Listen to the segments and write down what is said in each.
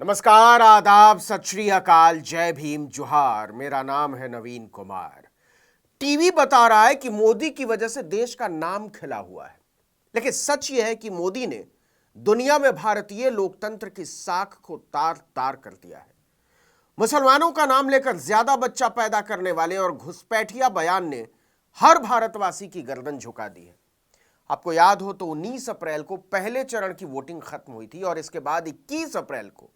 नमस्कार, आदाब, सत श्री अकाल, जय भीम, जोहार। मेरा नाम है नवीन कुमार। टीवी बता रहा है कि मोदी की वजह से देश का नाम खिला हुआ है, लेकिन सच यह है कि मोदी ने दुनिया में भारतीय लोकतंत्र की साख को तार तार कर दिया है। मुसलमानों का नाम लेकर ज्यादा बच्चा पैदा करने वाले और घुसपैठिया बयान ने हर भारतवासी की गर्दन झुका दी है। आपको याद हो तो 19 अप्रैल को पहले चरण की वोटिंग खत्म हुई थी और इसके बाद 21 अप्रैल को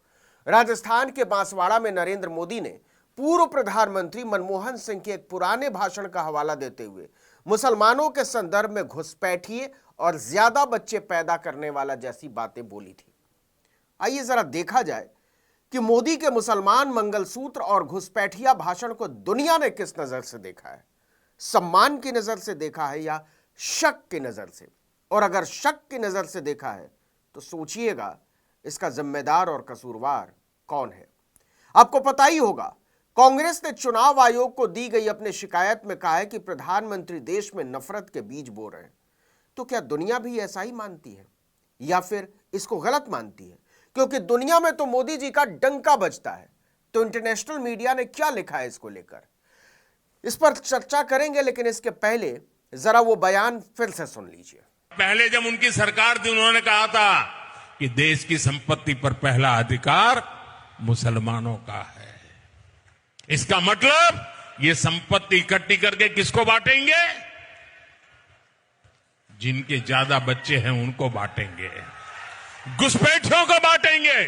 राजस्थान के बांसवाड़ा में नरेंद्र मोदी ने पूर्व प्रधानमंत्री मनमोहन सिंह के एक पुराने भाषण का हवाला देते हुए मुसलमानों के संदर्भ में घुसपैठिए और ज्यादा बच्चे पैदा करने वाला जैसी बातें बोली थी। आइए जरा देखा जाए कि मोदी के मुसलमान मंगलसूत्र और घुसपैठिया भाषण को दुनिया ने किस नजर से देखा है। सम्मान की नजर से देखा है या शक की नजर से? और अगर शक की नजर से देखा है तो सोचिएगा इसका जिम्मेदार और कसूरवार कौन है। आपको पता ही होगा, कांग्रेस ने चुनाव आयोग को दी गई अपनी शिकायत में कहा है कि प्रधानमंत्री देश में नफरत के बीज बो रहे हैं। तो क्या दुनिया भी ऐसा ही मानती है या फिर इसको गलत मानती है? क्योंकि दुनिया में तो मोदी जी का डंका बजता है, तो इंटरनेशनल मीडिया ने क्या लिखा है इसको लेकर, इस पर चर्चा करेंगे। लेकिन इसके पहले जरा वो बयान फिर से सुन लीजिए। पहले जब उनकी सरकार थी, उन्होंने कहा था कि देश की संपत्ति पर पहला अधिकार मुसलमानों का है। इसका मतलब ये संपत्ति इकट्ठी करके किसको बांटेंगे? जिनके ज्यादा बच्चे हैं उनको बांटेंगे, घुसपैठियों को बांटेंगे।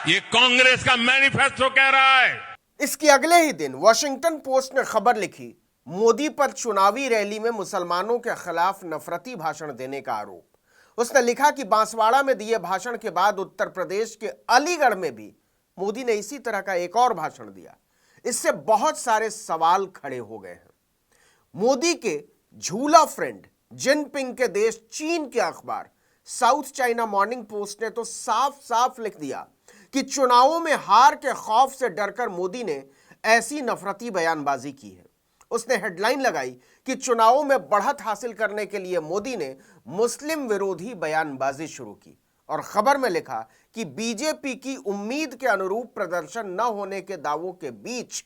ये कांग्रेस का मैनिफेस्टो कह रहा है। इसके अगले ही दिन वॉशिंगटन पोस्ट ने खबर लिखी, मोदी पर चुनावी रैली में मुसलमानों के खिलाफ नफरती भाषण देने का आरोप। उसने लिखा कि बांसवाड़ा में दिए भाषण के बाद उत्तर प्रदेश के अलीगढ़ में भी मोदी ने इसी तरह का एक और भाषण दिया। इससे बहुत सारे सवाल खड़े हो गए हैं। मोदी के झूला फ्रेंड जिनपिंग के देश चीन के अखबार साउथ चाइना मॉर्निंग पोस्ट ने तो साफ साफ लिख दिया कि चुनावों में हार के खौफ से डरकर मोदी ने ऐसी नफरती बयानबाजी की है। उसने हेडलाइन लगाई कि चुनावों में बढ़त हासिल करने के लिए मोदी ने मुस्लिम विरोधी बयानबाजी शुरू की और खबर में लिखा कि बीजेपी की उम्मीद के अनुरूप प्रदर्शन न होने के दावों के बीच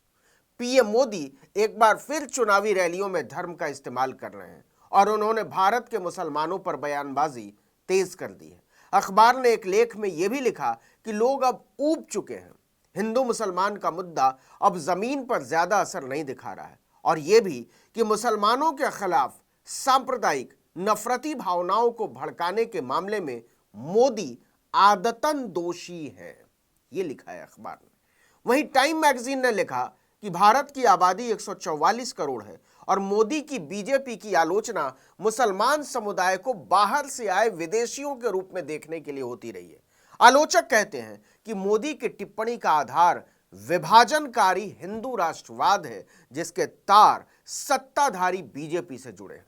पीएम मोदी एक बार फिर चुनावी रैलियों में धर्म का इस्तेमाल कर रहे हैं और उन्होंने भारत के मुसलमानों पर बयानबाजी तेज कर दी है। अखबार ने एक लेख में यह भी लिखा कि लोग अब ऊब चुके हैं। हिंदू मुसलमान का मुद्दा अब जमीन पर ज्यादा असर नहीं दिखा रहा है और यह भी कि मुसलमानों के खिलाफ सांप्रदायिक नफरती भावनाओं को भड़काने के मामले में मोदी आदतन दोषी है, यह लिखा है अखबार ने। वहीं टाइम मैगजीन ने लिखा कि भारत की आबादी 144 करोड़ है और मोदी की बीजेपी की आलोचना मुसलमान समुदाय को बाहर से आए विदेशियों के रूप में देखने के लिए होती रही है। आलोचक कहते हैं कि मोदी की टिप्पणी का आधार विभाजनकारी हिंदू राष्ट्रवाद है, जिसके तार सत्ताधारी बीजेपी से जुड़े हैं।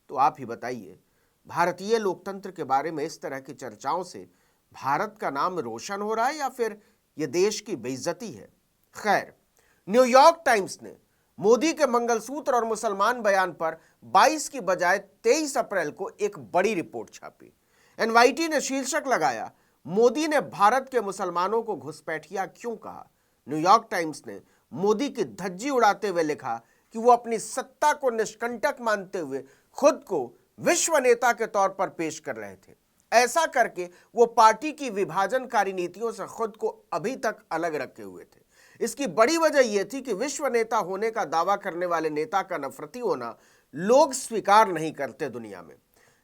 तो आप ही बताइए, भारतीय लोकतंत्र के बारे में इस तरह की चर्चाओं से भारत का नाम रोशन हो रहा है या फिर यह देश की बेइज्जती है? खैर, न्यूयॉर्क टाइम्स ने मोदी के मंगलसूत्र और मुसलमान बयान पर 22 की बजाय 23 अप्रैल को एक बड़ी रिपोर्ट छापी। एनवाईटी ने शीर्षक लगाया, मोदी ने भारत के मुसलमानों को घुसपैठिया क्यों कहा। न्यूयॉर्क टाइम्स ने मोदी की धज्जी उड़ाते हुए लिखा कि वो अपनी सत्ता को निष्कंटक मानते हुए खुद को विश्व नेता के तौर पर पेश कर रहे थे। ऐसा करके वो पार्टी की विभाजनकारी नीतियों से खुद को अभी तक अलग रखे हुए थे। इसकी बड़ी वजह यह थी कि विश्व नेता होने का दावा करने वाले नेता का नफरती होना लोग स्वीकार नहीं करते दुनिया में।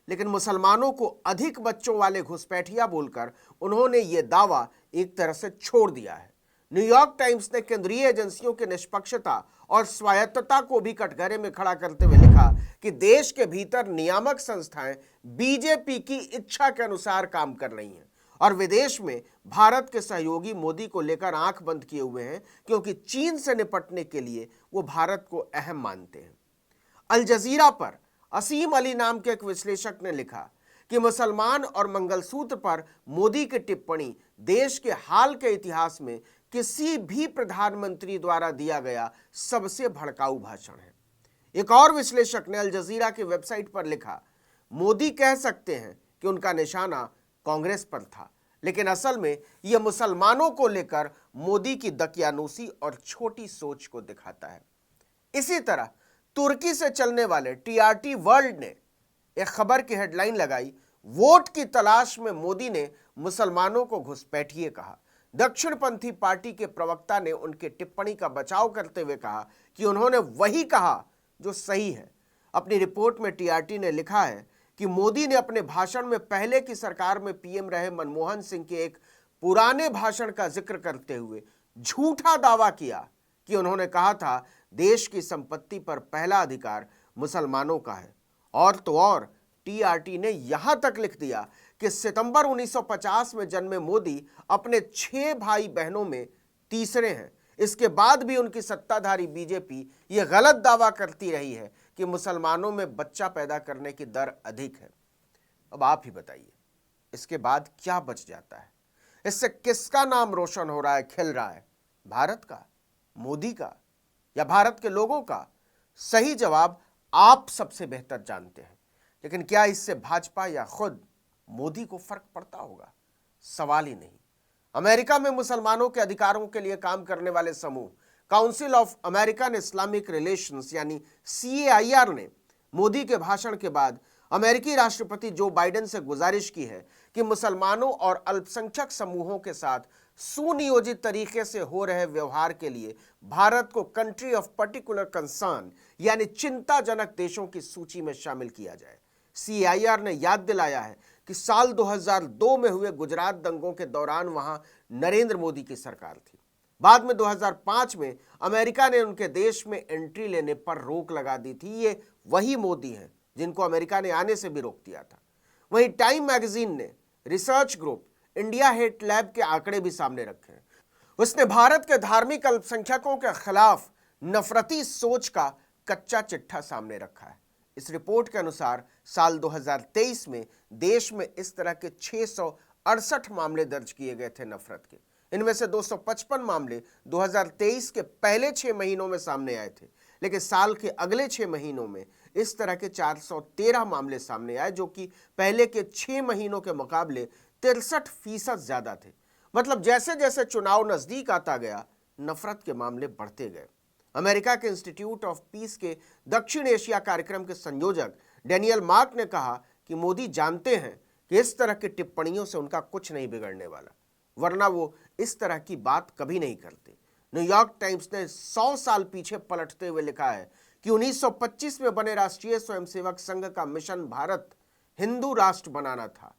लेकिन मुसलमानों को अधिक बच्चों वाले घुसपैठिया बोलकर उन्होंने ये दावा एक तरह से छोड़ दिया है। न्यूयॉर्क टाइम्स ने केंद्रीय एजेंसियों की निष्पक्षता और स्वायत्तता को भी कटघरे में खड़ा करते हुए लिखा कि देश के भीतर नियामक संस्थाएं बीजेपी की इच्छा के अनुसार काम कर रही हैं और विदेश में भारत के सहयोगी मोदी को लेकर आंख बंद किए हुए हैं, क्योंकि चीन से निपटने के लिए वो भारत को अहम मानते हैं। अल जजीरा पर असीम अली नाम के एक विश्लेषक ने लिखा कि मुसलमान और मंगलसूत्र पर मोदी की टिप्पणी देश के हाल के इतिहास में किसी भी प्रधानमंत्री द्वारा दिया गया सबसे भड़काऊ भाषण है। एक और विश्लेषक ने अल जजीरा की वेबसाइट पर लिखा, मोदी कह सकते हैं कि उनका निशाना कांग्रेस पर था, लेकिन असल में यह मुसलमानों को लेकर मोदी की दकियानूसी और छोटी सोच को दिखाता है। इसी तरह तुर्की से चलने वाले टीआरटी वर्ल्ड ने एक खबर की हेडलाइन लगाई, वोट की तलाश में मोदी ने मुसलमानों को घुसपैठिए कहा। दक्षिणपंथी पार्टी के प्रवक्ता ने उनकी टिप्पणी का बचाव करते हुए कहा कि उन्होंने वही कहा जो सही है। अपनी रिपोर्ट में टीआरटी ने लिखा है कि मोदी ने अपने भाषण में पहले की सरकार में पीएम रहे मनमोहन सिंह के एक पुराने भाषण का जिक्र करते हुए झूठा दावा किया कि उन्होंने कहा था देश की संपत्ति पर पहला अधिकार मुसलमानों का है। और तो और टीआरटी ने यहां तक लिख दिया कि सितंबर 1950 में जन्मे मोदी अपने 6 भाई बहनों में तीसरे हैं। इसके बाद भी उनकी सत्ताधारी बीजेपी यह गलत दावा करती रही है कि मुसलमानों में बच्चा पैदा करने की दर अधिक है। अब आप ही बताइए, इसके बाद क्या बच जाता है? इससे किसका नाम रोशन हो रहा है, खिल रहा है? भारत का, मोदी का, या भारत के लोगों का? सही जवाब आप सबसे बेहतर जानते हैं। लेकिन क्या इससे भाजपा या खुद मोदी को फर्क पड़ता होगा? सवाल ही नहीं। अमेरिका में मुसलमानों के अधिकारों के लिए काम करने वाले समूह council of American Islamic relations यानी CAIR ने मोदी के भाषण के बाद अमेरिकी राष्ट्रपति जो बाइडेन से गुजारिश की है कि मुसलमानों और अल्पसंख्यक समूहों के साथ सुनियोजित तरीके से हो रहे व्यवहार के लिए भारत को कंट्री ऑफ पर्टिकुलर कंसर्न यानी चिंताजनक देशों की सूची में शामिल किया जाए। CAIR ने याद दिलाया है कि साल 2002 में हुए गुजरात दंगों के दौरान वहां नरेंद्र मोदी की सरकार थी। बाद में 2005 में अमेरिका ने उनके देश में एंट्री लेने पर रोक लगा दी थी। ये वही मोदी हैं जिनको अमेरिका ने आने से भी रोक दिया था। वहीं टाइम मैगजीन ने research group India hate lab के आंकड़े भी सामने रखे हैं। उसने भारत के धार्मिक अल्पसंख्यकों के खिलाफ नफरती सोच का कच्चा चिट्ठा सामने रखा है। इस रिपोर्ट के अनुसार साल 2023 में देश में इस तरह के 668 मामले दर्ज किए गए थे नफरत के। इनमें से 255 मामले 2023 के पहले 6 महीनों में सामने आए थे, लेकिन साल के अगले 6 महीनों में इस तरह के 413 मामले सामने आए, जो कि पहले के 6 महीनों के मुकाबले 63% ज्यादा थे। मतलब जैसे जैसे चुनाव नजदीक आता गया, नफरत के मामले बढ़ते गए। अमेरिका के इंस्टीट्यूट ऑफ पीस के दक्षिण एशिया कार्यक्रम के संयोजक डेनियल मार्क ने कहा कि मोदी जानते हैं कि इस तरह की टिप्पणियों से उनका कुछ नहीं बिगड़ने वाला, वरना वो इस तरह की बात कभी नहीं करते। न्यूयॉर्क टाइम्स ने 100 साल पीछे पलटते हुए लिखा है कि 1925 में बने राष्ट्रीय स्वयंसेवक संघ का मिशन भारत हिंदू राष्ट्र बनाना था।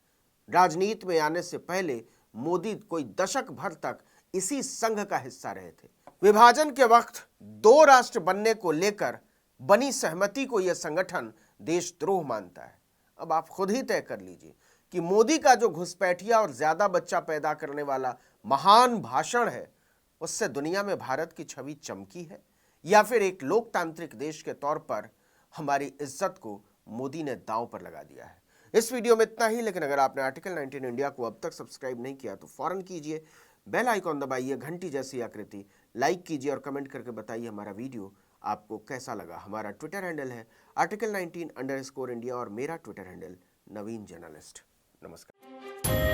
राजनीति में आने से पहले मोदी कोई दशक भर तक इसी संघ का हिस्सा रहे थे। विभाजन के वक्त 2 राष्ट्र बनने को लेकर बनी सहमति को यह संगठन देशद्रोह मानता है। अब आप खुद ही तय कर लीजिए कि मोदी का जो घुसपैठिया और ज्यादा बच्चा पैदा करने वाला महान भाषण है, उससे दुनिया में भारत की छवि चमकी है, या फिर एक लोकतांत्रिक देश के तौर पर हमारी इज्जत को मोदी ने दांव पर लगा दिया है। इस वीडियो में इतना ही, लेकिन अगर आपने आर्टिकल 19 इंडिया को अब तक सब्सक्राइब नहीं किया तो फौरन कीजिए, बेल आइकॉन दबाइए, घंटी जैसी आकृति लाइक कीजिए और कमेंट करके बताइए हमारा वीडियो आपको कैसा लगा। हमारा ट्विटर हैंडल है article19_India और मेरा ट्विटर हैंडल नवीन जर्नलिस्ट। नमस्कार।